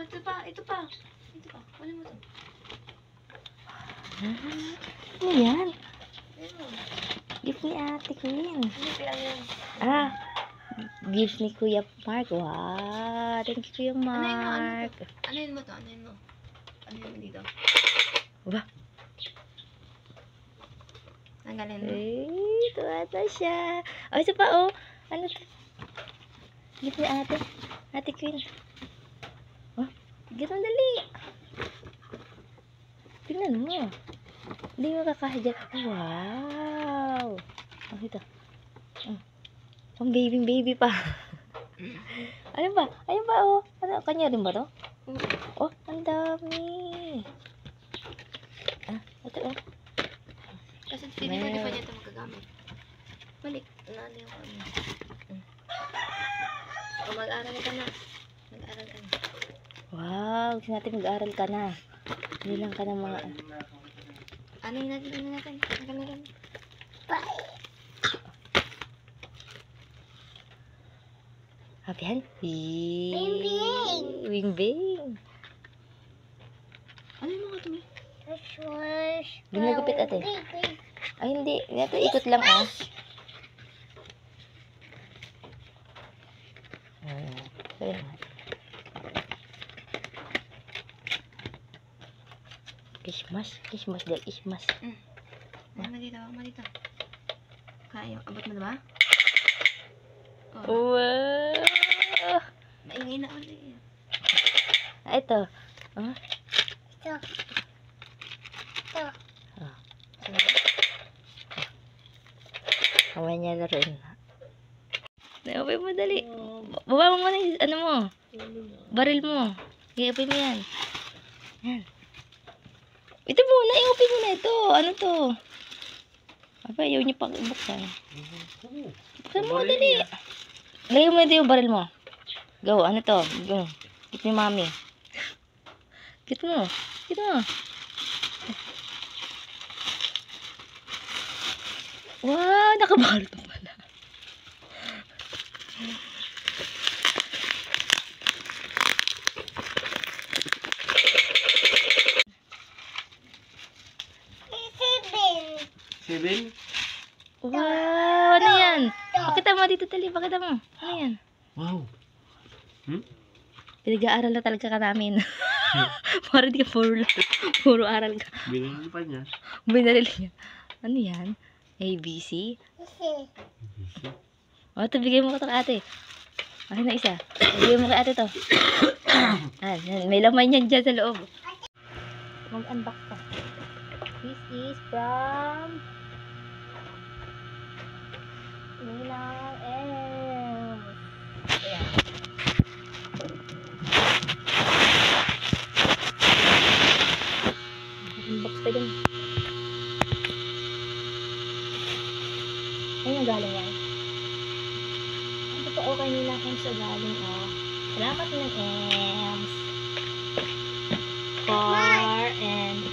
ito pa. Ito pa. Ano mo to? Ano yan? Ano? Gift ni Ate Queen. Ano kaya yan? Gift ni Kuya Mark. Wow. Thank you, Kuya Mark. Ano yun mo to? Ano yun mo dito? Wah. Tanggalin mo. Tuwa na siya. Oh, isa pa, oh. Ano to? Gift ni Ate. Ate Queen. Oh, ganun dali. Tingnan mo. Hindi mo kakahadyan. Wow. Oh, ito. Oh. Pang baby pa. Ano ba? Ayun ba, oh. Ano, kanya rin ba to? Oh, ang dami. Ito, oh. Kasi hindi pa niya ito magagamit. Balik. Ano yung ano? O, mag-aral ka na. Wow, gusto natin mag-aral ka na. Hindi lang ka ng mga... Ano yung natin? Nagkalaran. Habihan? Bing-bing! Bing-bing! Ano yung mga tumi? Ginagupit ate. Ay, hindi. Ito, ikot lang, ah. Kaya nga. Kismas dahil kismas. Wag mo dito. Kaya, abot mo diba? Wow! Maingay na ulit. Ito. Ito. Kamay niya na rin. Naupay mo dali. Baba mo muna yung ano mo. Baril mo. Iupay mo yan. Yan. Ito muna. Iupay mo na ito. Ano to? Aba, ayaw niyo pang ibuksan. Buksan mo dali. Lagay mo dito yung baril mo. Go. Ano to? Go. Git ni mami. Git mo. Wow, nakabahal pa pala. Seven? Wow, ano yan? Pakita mo dito, tali. Pakita mo. Ano yan? Wow. Pinag-aaral na talaga ka namin. Parang di ka puro aral ka. Binili pa niya. Binaril niya. Ano yan? ABC? O, ito, bigay mo ko ito kay ate. Ay, na isa. Bigay mo kay ate to. May laman yan dyan sa loob. Mag-unbox ka. This is from Ninang M. Ayan. Unbox ka din. Ayun ang galing yan. Ito po okay nila Ems sa galing, oh. Salamat ng Ems. Car and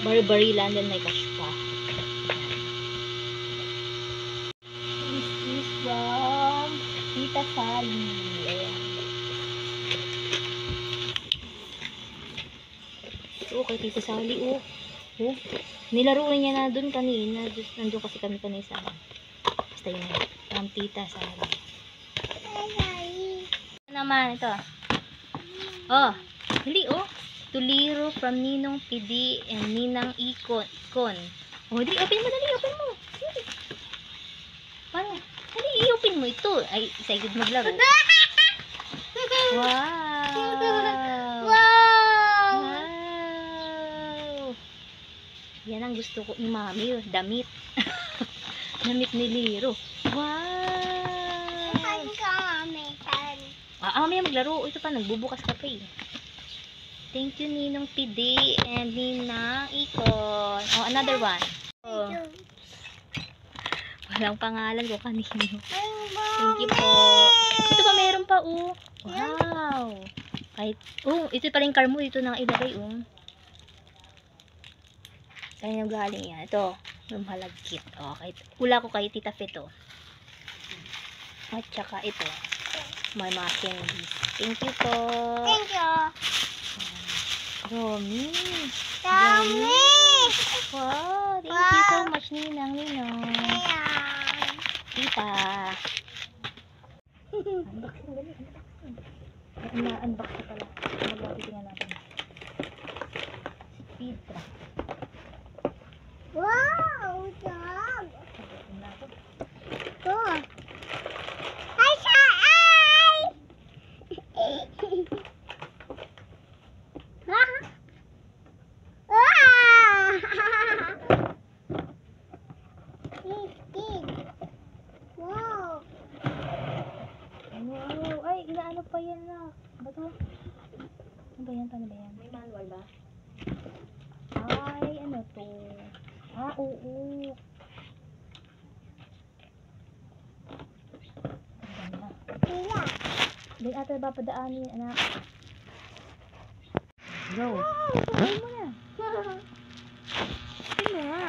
bari-barilan din may cash pa. This is from Tita Sally. Ayan. Ito kay Tita Sally, oh. Nilaro niya na doon kanina. Nandun kasi kami kanina sa basta yun. From Tita Sally. Ano naman ito? Oh, hali, oh. Tuliro from Ninong PD and Ninang Ikon. Oh, di, open mo. Paano? Dali, i-open mo ito. Ay, excited maglaro. Wow! Yan ang gusto ko ni Mami, damit. Damit ni Liro. Wow! Mamaya maglaro. Ito pa, nagbubukas ka pa eh. Thank you, Ninong PD and Ninang Ikon. Oh, another one. Oh. Walang pangalan ko kanino. Thank you po. Ito pa, meron pa, oh. Wow! Kahit, oh, ito pala yung car mo. Ito nang ilagay, oh. Saan yung galing yan? Ito, lumalagkit. Oh, kahit, hula ko kay Tita Fito. At saka ito. my candies. Thank you po. Thank you. Romy. Dami. Wow, thank you so much, Ninang. Ayan. Tita. Unboxing, dali. Unboxing. Na-unbox na pala. Magpapitingan natin. Si Petra. Wow, dog. Sabihin na ako. Go. Ay, siya, ay! Ha? Ah! Big. Wow. Wow. Ay, inaano pa yan na. Ba to? Ano ba yan? Paano ba yan? May manual ba? Ay, ano to? Ah, oo. Ang ganda. Sila. Doon ata ba padaanin, anak? Go. Wow. Ay mo na. Ay mo nga.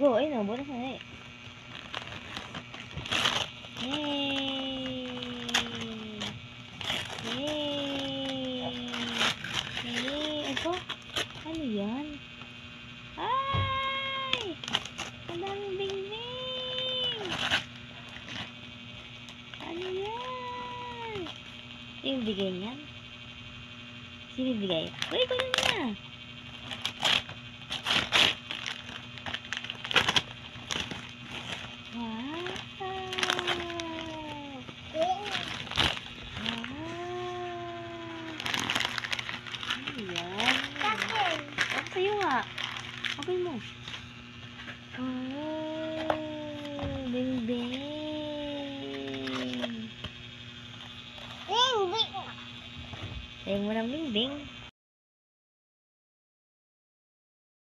Go. Ayun o, bonus na eh. Yay! Ito? Ano yan? Ay! Ang daming bing-bing! Ano yan? Yung bigay niyan? Sino bigay? Uy, ko na! Sa'yo nga. Okay mo. Oh, bing-bing. Sa'yo mo ng bing-bing.